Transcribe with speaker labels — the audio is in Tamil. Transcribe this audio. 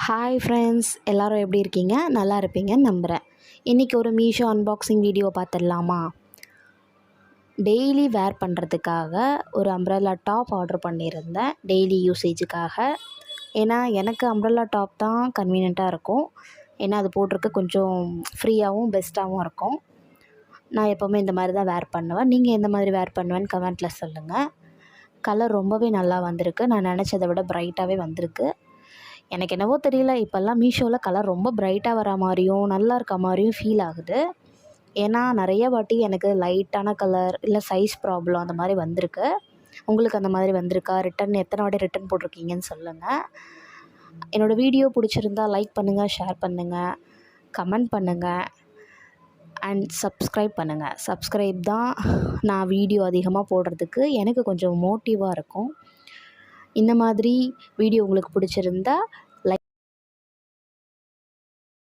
Speaker 1: ஹாய் ஃப்ரெண்ட்ஸ், எல்லோரும் எப்படி இருக்கீங்க? நல்லா இருப்பீங்கன்னு நம்புகிறேன். இன்றைக்கி ஒரு மீஷோ அன்பாக்சிங் வீடியோ பார்த்துடலாமா? டெய்லி வேர் பண்ணுறதுக்காக ஒரு அம்ப்ரெல்லா டாப் ஆர்டர் பண்ணியிருந்தேன், டெய்லி யூசேஜுக்காக. ஏன்னா எனக்கு அம்ப்ரெல்லா டாப் தான் கன்வீனியண்ட்டாக இருக்கும். ஏன்னா அது போட்டிருக்க கொஞ்சம் ஃப்ரீயாகவும் பெஸ்ட்டாகவும் இருக்கும். நான் எப்போவுமே இந்த மாதிரி தான் வேர் பண்ணுவேன். நீங்கள் எந்த மாதிரி வேர் பண்ணுவேன்னு கமெண்ட்டில் சொல்லுங்கள். கலர் ரொம்பவே நல்லா வந்திருக்கு. நான் நினச்சதை விட ப்ரைட்டாகவே வந்திருக்கு. எனக்கு என்னவோ தெரியல, இப்போல்லாம் மீஷோவில் கலர் ரொம்ப ப்ரைட்டாக வர மாதிரியும் நல்லா இருக்க மாதிரியும் ஃபீல் ஆகுது. ஏன்னா நிறைய வாட்டி எனக்கு லைட்டான கலர் இல்லை சைஸ் ப்ராப்ளம் அந்த மாதிரி வந்திருக்கு. உங்களுக்கு அந்த மாதிரி வந்திருக்கா? ரிட்டன் எத்தனை வாட்டி ரிட்டன் போட்டிருக்கீங்கன்னு சொல்லுங்கள். என்னோடய வீடியோ பிடிச்சிருந்தா லைக் பண்ணுங்கள், ஷேர் பண்ணுங்கள், கமெண்ட் பண்ணுங்கள் அண்ட் சப்ஸ்கிரைப் பண்ணுங்கள். சப்ஸ்கிரைப் தான் நான் வீடியோ அதிகமாக போடுறதுக்கு எனக்கு கொஞ்சம் மோட்டிவாக இருக்கும். இந்த மாதிரி வீடியோ உங்களுக்கு பிடிச்சிருந்தா